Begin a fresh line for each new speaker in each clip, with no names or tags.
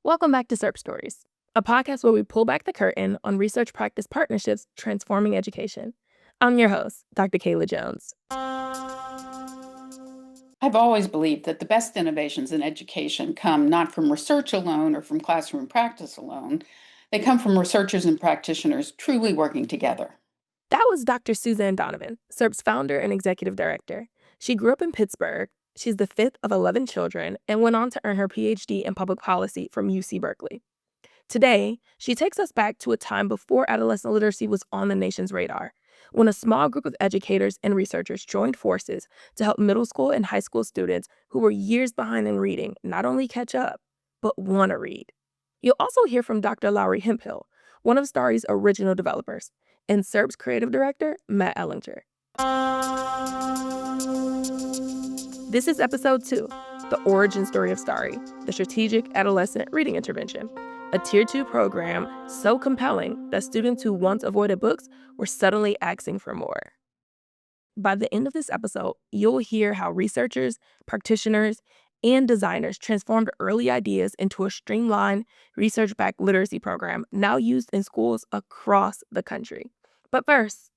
Welcome back to SERP Stories, a podcast where we pull back the curtain on research practice partnerships transforming education. I'm your host, Dr. Kayla Jones.
I've always believed that the best innovations in education come not from research alone or from classroom practice alone. They come from researchers and practitioners truly working together.
That was Dr. Suzanne Donovan, SERP's founder and executive director. She grew up in Pittsburgh. She's the fifth of 11 children and went on to earn her PhD in public policy from UC Berkeley. Today, she takes us back to a time before adolescent literacy was on the nation's radar, when a small group of educators and researchers joined forces to help middle school and high school students who were years behind in reading not only catch up, but want to read. You'll also hear from Dr. Lowry Hemphill, one of STARI's original developers, and SERP's creative director, Matt Ellinger. This is episode 2, the origin story of STARI, the Strategic Adolescent Reading Intervention, a Tier 2 program so compelling that students who once avoided books were suddenly asking for more. By the end of this episode, you'll hear how researchers, practitioners, and designers transformed early ideas into a streamlined, research-backed literacy program now used in schools across the country. But first,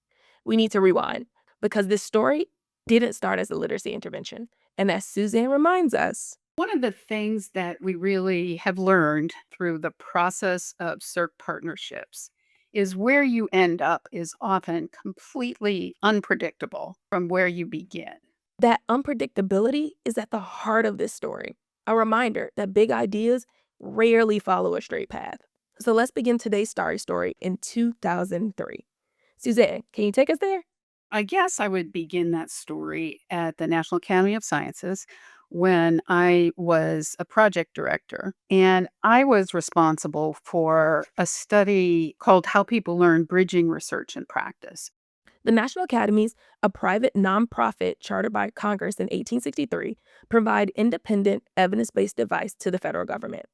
we need to rewind, because this story didn't start as a literacy intervention. And as Suzanne reminds us,
One of the things that we really have learned through the process of SERP partnerships is where you end up is often completely unpredictable from where you begin.
that unpredictability is at the heart of this story, a reminder that big ideas rarely follow a straight path. So let's begin today's STARI story in 2003. Suzanne, can you take us there?
I guess I would begin that story at the National Academy of Sciences when I was a project director. And I was responsible for a study called How People Learn Bridging Research and Practice.
The National Academies, a private nonprofit chartered by Congress in 1863, provide independent, evidence-based advice to the federal government.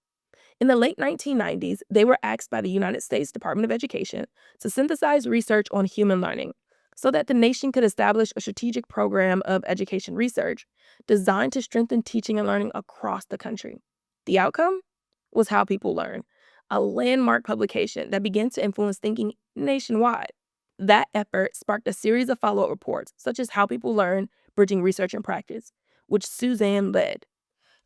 In the late 1990s, they were asked by the United States Department of Education to synthesize research on human learning so that the nation could establish a strategic program of education research designed to strengthen teaching and learning across the country. The outcome was How People Learn, a landmark publication that began to influence thinking nationwide. That effort sparked a series of follow-up reports, such as How People Learn, Bridging Research and Practice, which Suzanne led.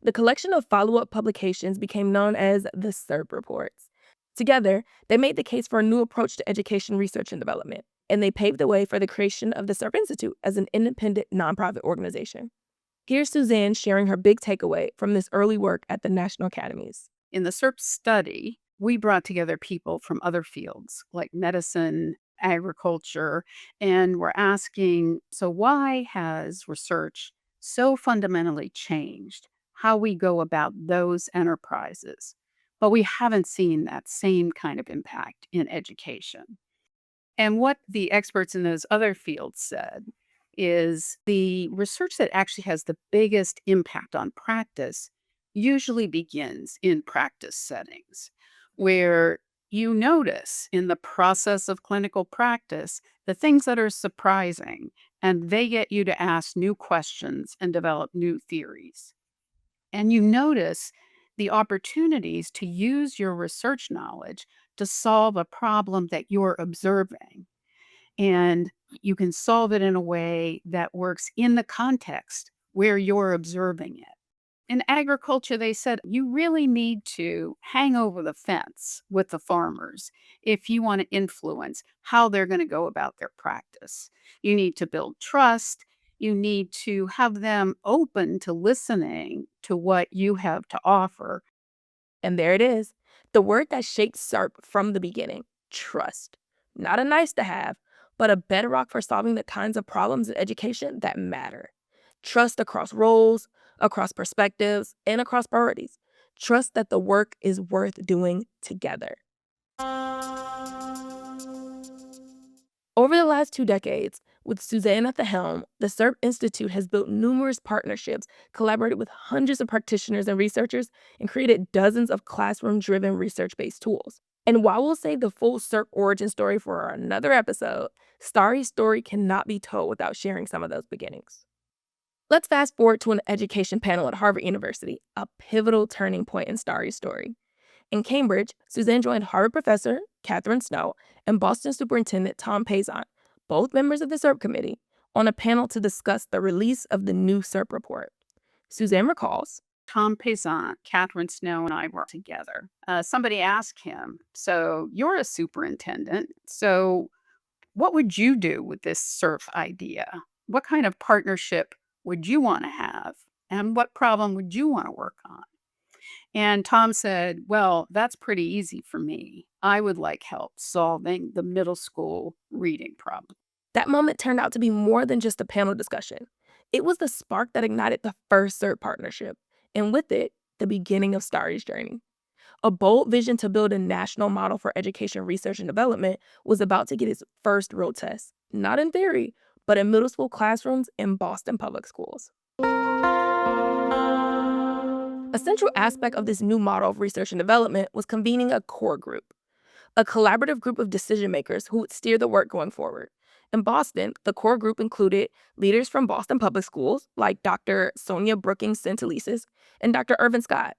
The collection of follow-up publications became known as the SERP reports. Together, they made the case for a new approach to education research and development, and they paved the way for the creation of the SERP Institute as an independent nonprofit organization. Here's Suzanne sharing her big takeaway from this early work at the National Academies.
In the SERP study, we brought together people from other fields like medicine, agriculture, and we're asking, so why has research so fundamentally changed how we go about those enterprises? But we haven't seen that same kind of impact in education. And what the experts in those other fields said is the research that actually has the biggest impact on practice usually begins in practice settings, where you notice in the process of clinical practice the things that are surprising, and they get you to ask new questions and develop new theories. And you notice the opportunities to use your research knowledge to solve a problem that you're observing. And you can solve it in a way that works in the context where you're observing it. In agriculture, they said you really need to hang over the fence with the farmers if you want to influence how they're going to go about their practice. You need to build trust. You need to have them open to listening to what you have to offer.
And there it is, the word that shaped SERP from the beginning: trust. Not a nice to have, but a bedrock for solving the kinds of problems in education that matter. Trust across roles, across perspectives, and across priorities. Trust that the work is worth doing together. Over the last 2 decades, with Suzanne at the helm, the SERP Institute has built numerous partnerships, collaborated with hundreds of practitioners and researchers, and created dozens of classroom-driven research-based tools. And while we'll save the full SERP origin story for another episode, STARI's story cannot be told without sharing some of those beginnings. Let's fast forward to an education panel at Harvard University, a pivotal turning point in STARI's story. In Cambridge, Suzanne joined Harvard professor Catherine Snow and Boston superintendent Tom Payson, both members of the SERP committee, on a panel to discuss the release of the new SERP report. Suzanne recalls,
Tom Payson, Catherine Snow, and I were together. Somebody asked him, "So you're a superintendent. So what would you do with this SERP idea? What kind of partnership would you want to have? And what problem would you want to work on?" And Tom said, "Well, that's pretty easy for me. I would like help solving the middle school reading problem."
that moment turned out to be more than just a panel discussion. It was the spark that ignited the first SERP partnership, and with it, the beginning of STARI's journey. A bold vision to build a national model for education research and development was about to get its first real test, not in theory, but in middle school classrooms in Boston public schools. A central aspect of this new model of research and development was convening a core group, a collaborative group of decision makers who would steer the work going forward. In Boston, the core group included leaders from Boston public schools like Dr. Sonia Brookings Santelises and Dr. Irvin Scott.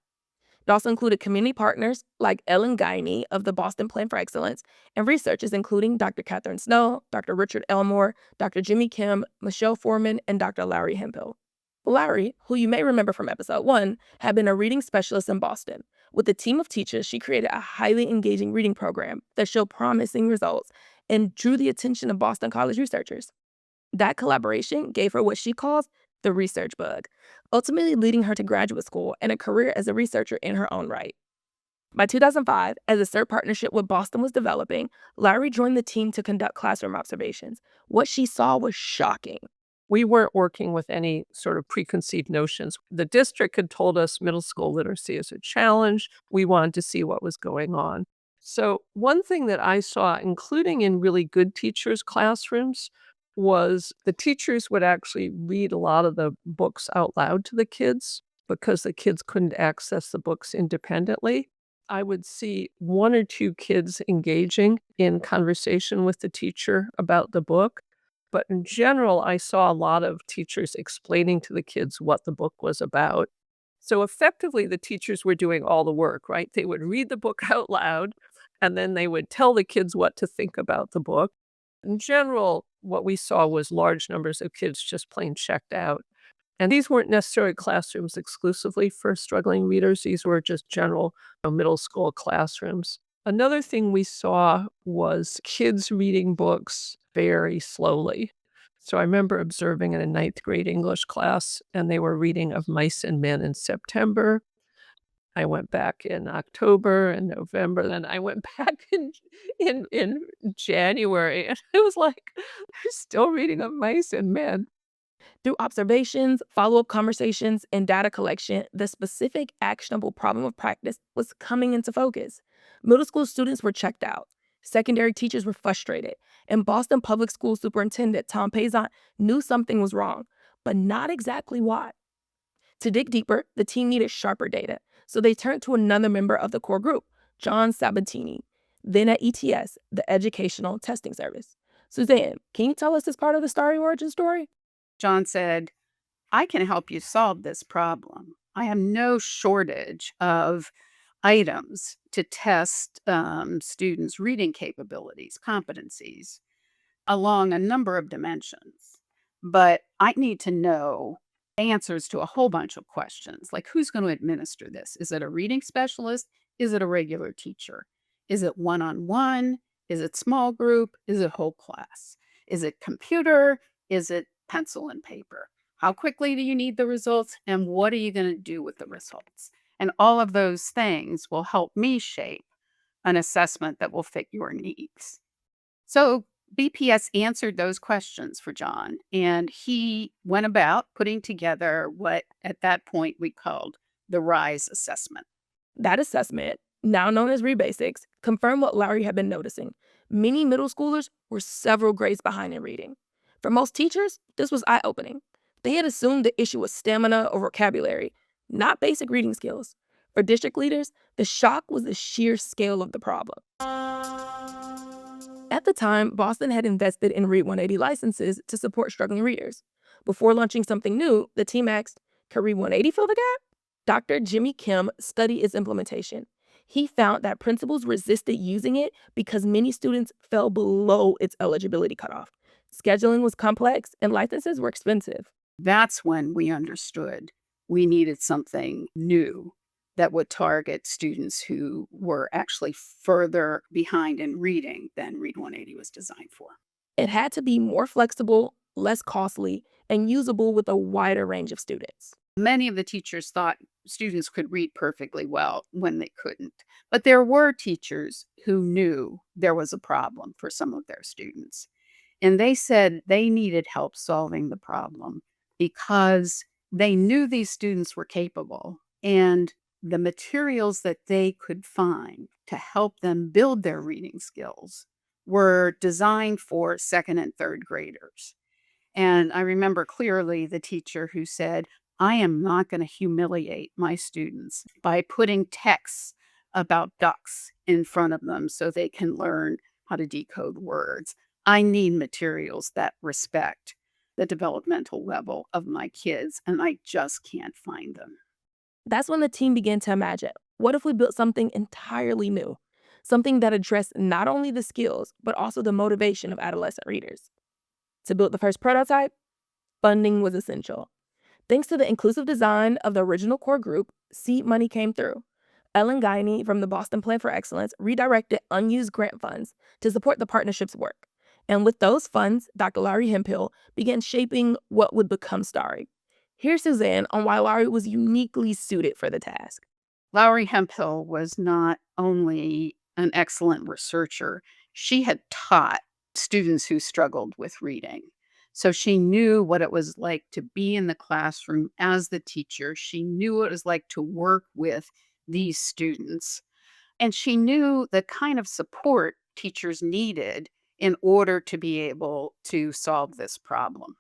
It also included community partners like Ellen Guiney of the Boston Plan for Excellence and researchers including Dr. Catherine Snow, Dr. Richard Elmore, Dr. Jimmy Kim, Michelle Foreman, and Dr. Larry Hemphill. Larry, who you may remember from episode 1, had been a reading specialist in Boston. With a team of teachers, she created a highly engaging reading program that showed promising results and drew the attention of Boston College researchers. That collaboration gave her what she calls the research bug, ultimately leading her to graduate school and a career as a researcher in her own right. By 2005, as the SERP partnership with Boston was developing, Larry joined the team to conduct classroom observations. What she saw was shocking.
We weren't working with any sort of preconceived notions. The district had told us middle school literacy is a challenge. We wanted to see what was going on. So, one thing that I saw, including in really good teachers' classrooms, was the teachers would actually read a lot of the books out loud to the kids because the kids couldn't access the books independently. I would see one or two kids engaging in conversation with the teacher about the book. But in general, I saw a lot of teachers explaining to the kids what the book was about. So effectively, the teachers were doing all the work, right? They would read the book out loud, and then they would tell the kids what to think about the book. In general, what we saw was large numbers of kids just plain checked out. And these weren't necessarily classrooms exclusively for struggling readers. These were just general middle school classrooms. Another thing we saw was kids reading books very slowly. So I remember observing in a ninth grade English class, and they were reading Of Mice and Men in September. I went back in October and November, then I went back in January, and it was like, they're still reading Of Mice and Men.
Through observations, follow up conversations, and data collection, the specific actionable problem of practice was coming into focus. Middle school students were checked out. Secondary teachers were frustrated. And Boston Public School Superintendent Tom Payson knew something was wrong, but not exactly why. To dig deeper, the team needed sharper data, so they turned to another member of the core group, John Sabatini, then at ETS, the Educational Testing Service. Suzanne, can you tell us this part of the STARI origin story?
John said, "I can help you solve this problem. I have no shortage of items to test students' reading capabilities, competencies along a number of dimensions. But I need to know answers to a whole bunch of questions, like who's going to administer this? Is it a reading specialist? Is it a regular teacher? Is it one-on-one? Is it small group? Is it whole class? Is it computer? Is it pencil and paper? How quickly do you need the results? And what are you going to do with the results?" And all of those things will help me shape an assessment that will fit your needs. So BPS answered those questions for John, and he went about putting together what at that point we called the RISE assessment.
That assessment, now known as Rebasics, confirmed what Larry had been noticing. Many middle schoolers were several grades behind in reading. For most teachers, this was eye-opening. They had assumed the issue was stamina or vocabulary, not basic reading skills. For district leaders, the shock was the sheer scale of the problem. At the time, Boston had invested in Read 180 licenses to support struggling readers. Before launching something new, the team asked, "Can Read 180 fill the gap?" Dr. Jimmy Kim studied its implementation. He found that principals resisted using it because many students fell below its eligibility cutoff. Scheduling was complex and licenses were expensive.
That's when we understood we needed something new that would target students who were actually further behind in reading than Read 180 was designed for.
It had to be more flexible, less costly, and usable with a wider range of students.
Many of the teachers thought students could read perfectly well when they couldn't. But there were teachers who knew there was a problem for some of their students. And they said they needed help solving the problem because they knew these students were capable and the materials that they could find to help them build their reading skills were designed for second and third graders. And I remember clearly the teacher who said, I am not going to humiliate my students by putting texts about ducks in front of them so they can learn how to decode words. I need materials that respect the developmental level of my kids, and I just can't find them.
That's when the team began to imagine, what if we built something entirely new? Something that addressed not only the skills, but also the motivation of adolescent readers. To build the first prototype, funding was essential. Thanks to the inclusive design of the original core group, seed money came through. Ellen Guiney from the Boston Plan for Excellence redirected unused grant funds to support the partnership's work. And with those funds, Dr. Laurie Hemphill began shaping what would become STARI. Here's Suzanne on why Laurie was uniquely suited for the task.
Laurie Hemphill was not only an excellent researcher, she had taught students who struggled with reading. So she knew what it was like to be in the classroom as the teacher. She knew what it was like to work with these students. And she knew the kind of support teachers needed in order to be able to solve this problem.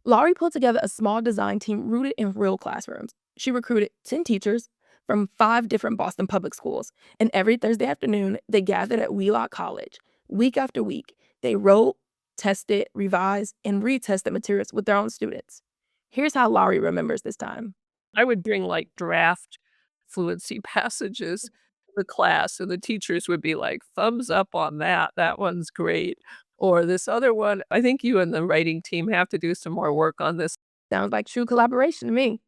Laurie pulled together a small design team rooted in real classrooms. She recruited 10 teachers from 5 different Boston public schools, and every Thursday afternoon, they gathered at Wheelock College. Week after week, they wrote, tested, revised, and retested materials with their own students. Here's how Laurie remembers this time.
I would bring like draft fluency passages to the class, and the teachers would be like, thumbs up on that. That one's great. Or this other one, I think you and the writing team have to do some more work on this.
Sounds like true collaboration to me.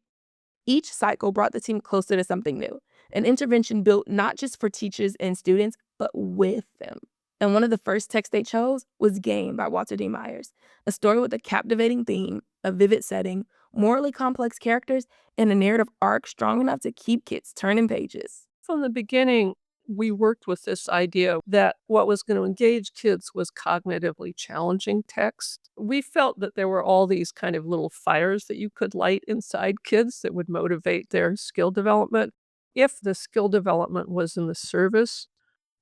Each cycle brought the team closer to something new, an intervention built not just for teachers and students, but with them. And one of the first texts they chose was Game by Walter D. Myers, a story with a captivating theme, a vivid setting, morally complex characters, and a narrative arc strong enough to keep kids turning pages.
From the beginning, we worked with this idea that what was going to engage kids was cognitively challenging text. We felt that there were all these kind of little fires that you could light inside kids that would motivate their skill development. If the skill development was in the service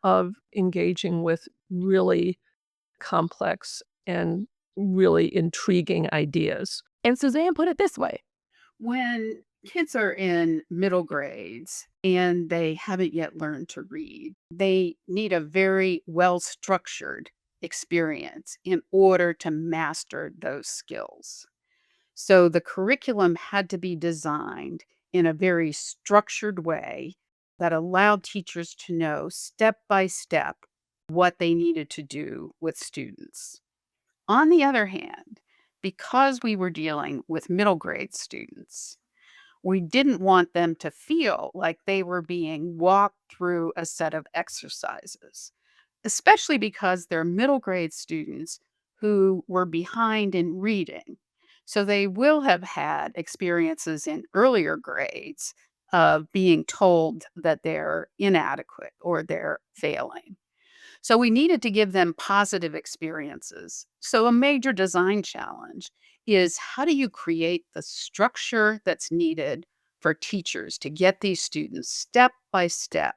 of engaging with really complex and really intriguing ideas.
And Suzanne put it this way.
When kids are in middle grades and they haven't yet learned to read, they need a very well structured experience in order to master those skills. So the curriculum had to be designed in a very structured way that allowed teachers to know step by step what they needed to do with students. On the other hand, because we were dealing with middle grade students, we didn't want them to feel like they were being walked through a set of exercises, especially because they're middle grade students who were behind in reading. So they will have had experiences in earlier grades of being told that they're inadequate or they're failing. So we needed to give them positive experiences. So a major design challenge is how do you create the structure that's needed for teachers to get these students step by step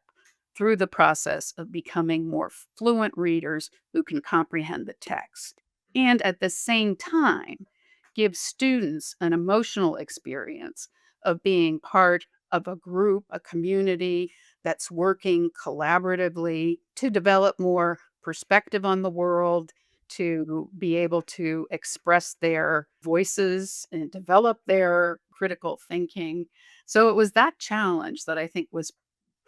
through the process of becoming more fluent readers who can comprehend the text. And at the same time, give students an emotional experience of being part of a group, a community that's working collaboratively to develop more perspective on the world, to be able to express their voices and develop their critical thinking. So it was that challenge that I think was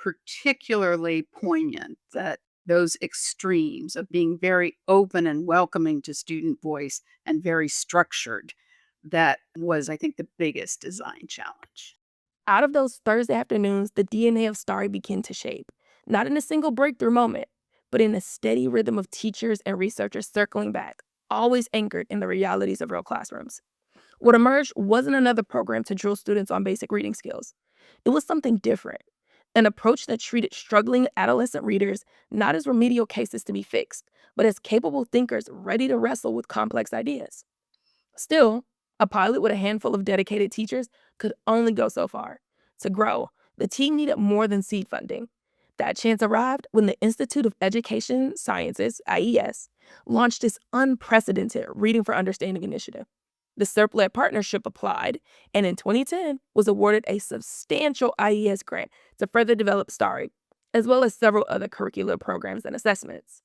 particularly poignant, that those extremes of being very open and welcoming to student voice and very structured. That was, I think, the biggest design challenge.
Out of those Thursday afternoons, the DNA of STARI began to shape, not in a single breakthrough moment, but in a steady rhythm of teachers and researchers circling back, always anchored in the realities of real classrooms. What emerged wasn't another program to drill students on basic reading skills. It was something different, an approach that treated struggling adolescent readers not as remedial cases to be fixed, but as capable thinkers ready to wrestle with complex ideas. Still, a pilot with a handful of dedicated teachers could only go so far. To grow, the team needed more than seed funding. That chance arrived when the Institute of Education Sciences, IES, launched its unprecedented Reading for Understanding initiative. The SERP-led partnership applied, and in 2010 was awarded a substantial IES grant to further develop STARI, as well as several other curricular programs and assessments.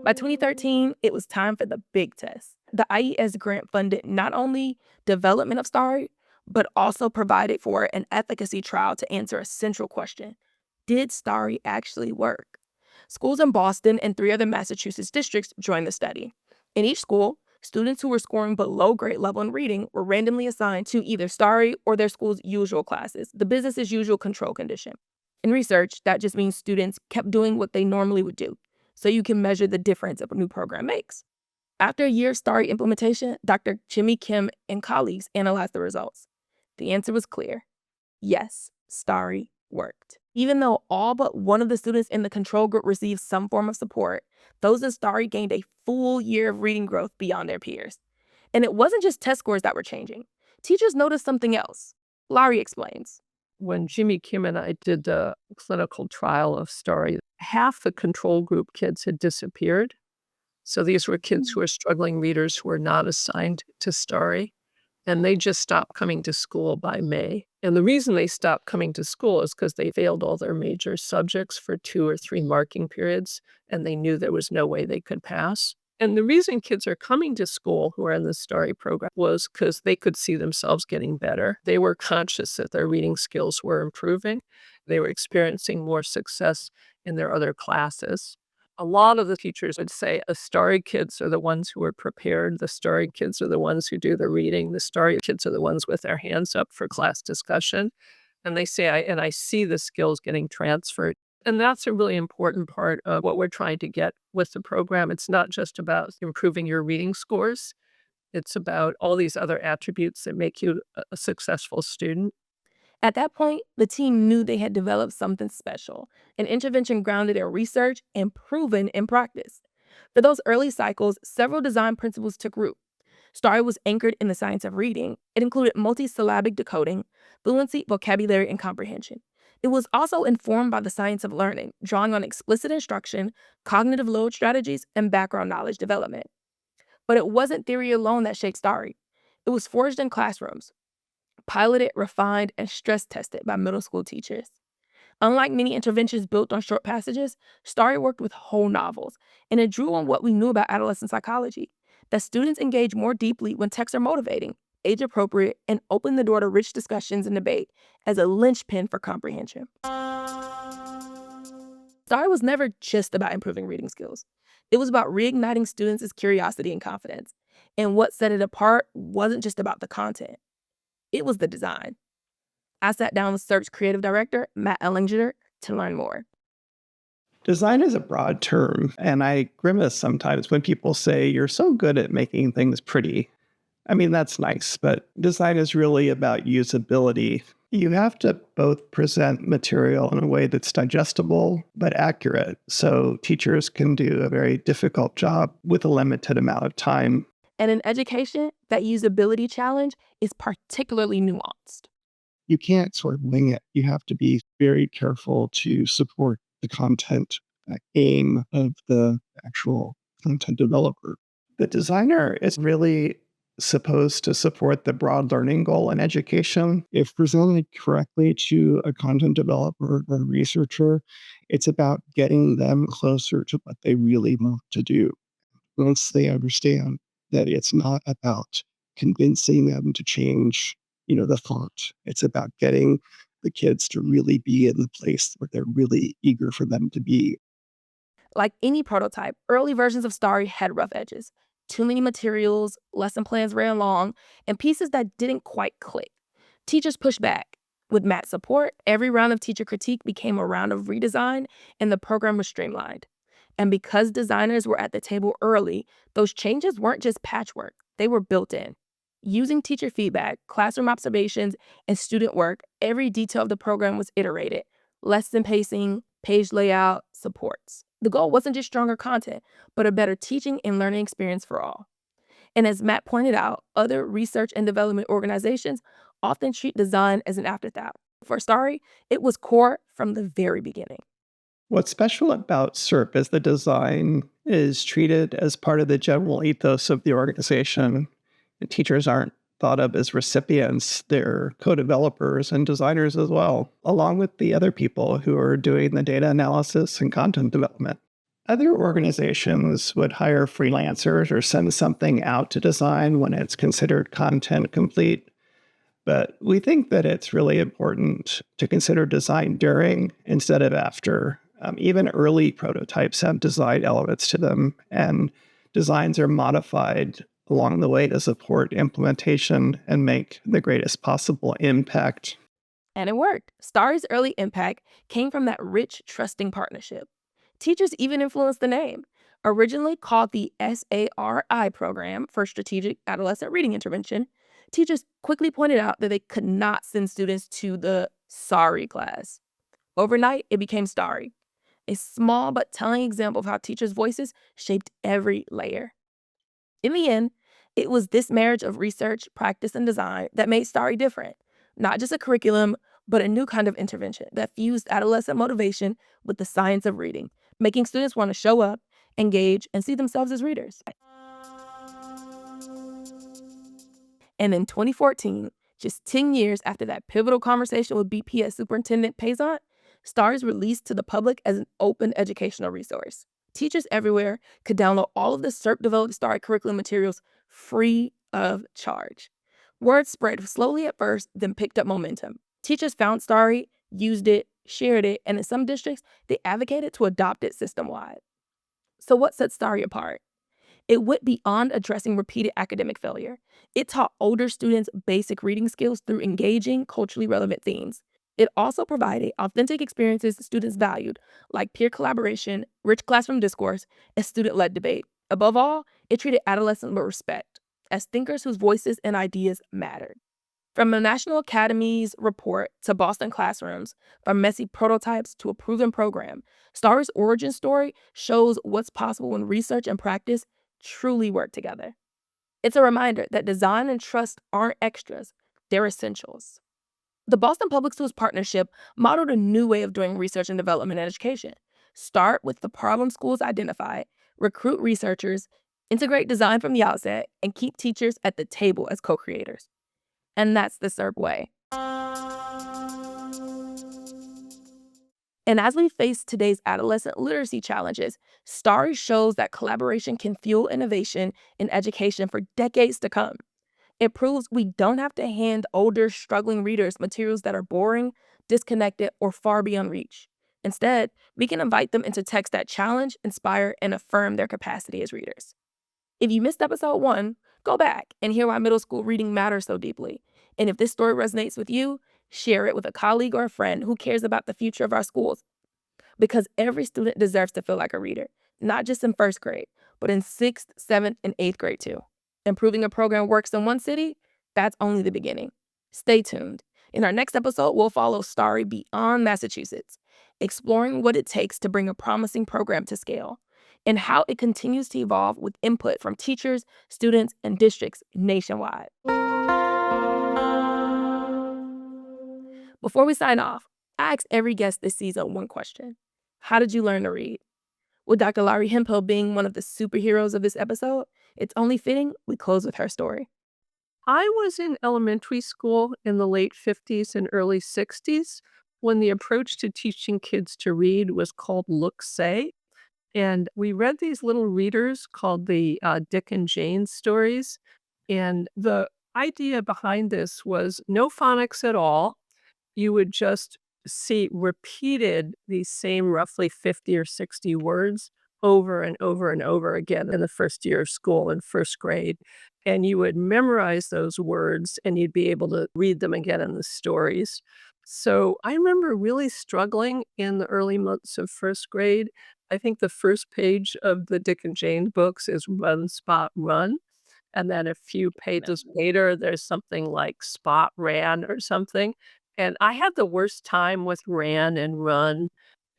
By 2013, it was time for the big test. The IES grant funded not only development of STARI, but also provided for an efficacy trial to answer a central question. Did STARI actually work? Schools in Boston and 3 other Massachusetts districts joined the study. In each school, students who were scoring below grade level in reading were randomly assigned to either STARI or their school's usual classes, the business as usual control condition. In research, that just means students kept doing what they normally would do, so you can measure the difference a new program makes. After a year of STARI implementation, Dr. Jimmy Kim and colleagues analyzed the results. The answer was clear. Yes, STARI worked. Even though all but one of the students in the control group received some form of support, those in STARI gained a full year of reading growth beyond their peers. And it wasn't just test scores that were changing. Teachers noticed something else. Laurie explains.
When Jimmy Kim and I did the clinical trial of STARI, half the control group kids had disappeared. So these were kids who were struggling readers who were not assigned to STARI, and they just stopped coming to school by May. And the reason they stopped coming to school is because they failed all their major subjects for 2 or 3 marking periods, and they knew there was no way they could pass. And the reason kids are coming to school who are in the STARI program was because they could see themselves getting better. They were conscious that their reading skills were improving. They were experiencing more success in their other classes. A lot of the teachers would say the STARI kids are the ones who are prepared. The STARI kids are the ones who do the reading. The STARI kids are the ones with their hands up for class discussion. And they say, I see the skills getting transferred. And that's a really important part of what we're trying to get with the program. It's not just about improving your reading scores. It's about all these other attributes that make you a successful student.
At that point, the team knew they had developed something special, an intervention grounded in research and proven in practice. For those early cycles, several design principles took root. STARI was anchored in the science of reading. It included multisyllabic decoding, fluency, vocabulary, and comprehension. It was also informed by the science of learning, drawing on explicit instruction, cognitive load strategies, and background knowledge development. But it wasn't theory alone that shaped STARI. It was forged in classrooms, piloted, refined, and stress tested by middle school teachers. Unlike many interventions built on short passages, STARI worked with whole novels, and it drew on what we knew about adolescent psychology, that students engage more deeply when texts are motivating, age-appropriate, and open the door to rich discussions and debate as a linchpin for comprehension. STARI was never just about improving reading skills. It was about reigniting students' curiosity and confidence. And what set it apart wasn't just about the content. It was the design. I sat down with SERP's creative director, Matt Ellinger, to learn more.
Design is a broad term, and I grimace sometimes when people say, "You're so good at making things pretty." I mean, that's nice, but design is really about usability. You have to both present material in a way that's digestible but accurate, so teachers can do a very difficult job with a limited amount of time.
And in education, that usability challenge is particularly nuanced.
You can't sort of wing it. You have to be very careful to support the content aim of the actual content developer. The designer is really supposed to support the broad learning goal in education. If presented correctly to a content developer or researcher, it's about getting them closer to what they really want to do. Once they understand that it's not about convincing them to change the font. It's about getting the kids to really be in the place where they're really eager for them to be.
Like any prototype, early versions of STARI had rough edges, too many materials, lesson plans ran long, and pieces that didn't quite click. Teachers pushed back. With Matt's support, every round of teacher critique became a round of redesign, and the program was streamlined. And because designers were at the table early, those changes weren't just patchwork, they were built in. Using teacher feedback, classroom observations, and student work, every detail of the program was iterated. Lesson pacing, page layout, supports. The goal wasn't just stronger content, but a better teaching and learning experience for all. And as Matt pointed out, other research and development organizations often treat design as an afterthought. For STARI, it was core from the very beginning.
What's special about SERP is the design is treated as part of the general ethos of the organization. And teachers aren't thought of as recipients, they're co-developers and designers as well, along with the other people who are doing the data analysis and content development. Other organizations would hire freelancers or send something out to design when it's considered content complete. But we think that it's really important to consider design during instead of after. Even early prototypes have design elements to them, and designs are modified along the way to support implementation and make the greatest possible impact.
And it worked. STARI's early impact came from that rich, trusting partnership. Teachers even influenced the name. Originally called the SARI program for Strategic Adolescent Reading Intervention, teachers quickly pointed out that they could not send students to the SARI class. Overnight, it became STARI, a small but telling example of how teachers' voices shaped every layer. In the end, it was this marriage of research, practice, and design that made STARI different. Not just a curriculum, but a new kind of intervention that fused adolescent motivation with the science of reading, making students want to show up, engage, and see themselves as readers. And in 2014, just 10 years after that pivotal conversation with BPS Superintendent Payzant, STARS released to the public as an open educational resource. Teachers everywhere could download all of the SERP-developed STARI curriculum materials free of charge. Word spread slowly at first, then picked up momentum. Teachers found STARI, used it, shared it, and in some districts, they advocated to adopt it system-wide. So what sets STARI apart? It went beyond addressing repeated academic failure. It taught older students basic reading skills through engaging, culturally relevant themes. It also provided authentic experiences students valued, like peer collaboration, rich classroom discourse, and student-led debate. Above all, it treated adolescents with respect, as thinkers whose voices and ideas mattered. From the National Academy's report to Boston classrooms, from messy prototypes to a proven program, STAR's origin story shows what's possible when research and practice truly work together. It's a reminder that design and trust aren't extras, they're essentials. The Boston Public Schools Partnership modeled a new way of doing research and development in education. Start with the problem schools identified, recruit researchers, integrate design from the outset, and keep teachers at the table as co-creators. And that's the SERP way. And as we face today's adolescent literacy challenges, STARI shows that collaboration can fuel innovation in education for decades to come. It proves we don't have to hand older, struggling readers materials that are boring, disconnected, or far beyond reach. Instead, we can invite them into texts that challenge, inspire, and affirm their capacity as readers. If you missed episode 1, go back and hear why middle school reading matters so deeply. And if this story resonates with you, share it with a colleague or a friend who cares about the future of our schools. Because every student deserves to feel like a reader, not just in first grade, but in 6th, 7th, and 8th grade too. Improving a program works in one city, that's only the beginning. Stay tuned. In our next episode, we'll follow STARI beyond Massachusetts, exploring what it takes to bring a promising program to scale, and how it continues to evolve with input from teachers, students, and districts nationwide. Before we sign off, I ask every guest this season one question. How did you learn to read? With Dr. Laurie Hemphill being one of the superheroes of this episode, it's only fitting we close with her story.
I was in elementary school in the late 50s and early 60s when the approach to teaching kids to read was called Look Say. And we read these little readers called the Dick and Jane stories. And the idea behind this was no phonics at all. You would just see repeated these same roughly 50 or 60 words over and over and over again in the first year of school in first grade. And you would memorize those words and you'd be able to read them again in the stories. So I remember really struggling in the early months of first grade. I think the first page of the Dick and Jane books is Run, Spot, Run. And then a few pages later, there's something like Spot ran or something. And I had the worst time with ran and run.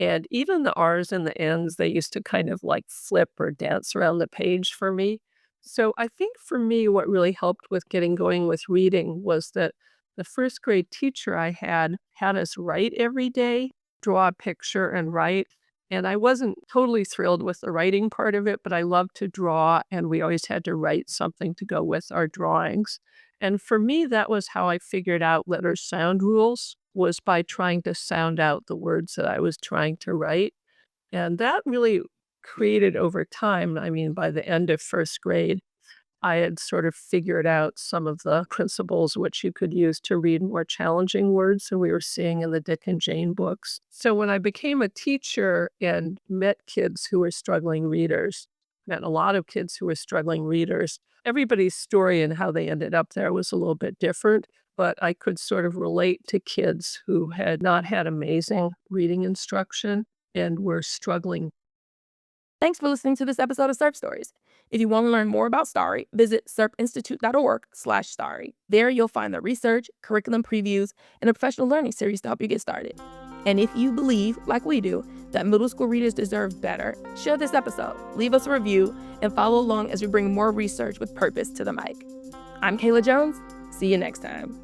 And even the R's and the N's, they used to kind of like flip or dance around the page for me. So I think for me, what really helped with getting going with reading was that the first grade teacher I had us write every day, draw a picture and write. And I wasn't totally thrilled with the writing part of it, but I loved to draw, and we always had to write something to go with our drawings. And for me, that was how I figured out letter sound rules, was by trying to sound out the words that I was trying to write. And that really created over time, I mean, by the end of first grade, I had sort of figured out some of the principles which you could use to read more challenging words than we were seeing in the Dick and Jane books. So when I became a teacher and met kids who were struggling readers, met a lot of kids who were struggling readers, everybody's story and how they ended up there was a little bit different, but I could sort of relate to kids who had not had amazing reading instruction and were struggling.
Thanks for listening to this episode of SERP Stories. If you want to learn more about STARI, visit serpinstitute.org/STARI. There you'll find the research, curriculum previews, and a professional learning series to help you get started. And if you believe, like we do, that middle school readers deserve better, share this episode, leave us a review, and follow along as we bring more research with purpose to the mic. I'm Kayla Jones. See you next time.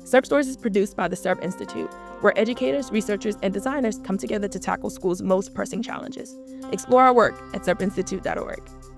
SERP Stories is produced by the SERP Institute, where educators, researchers, and designers come together to tackle schools' most pressing challenges. Explore our work at serpinstitute.org.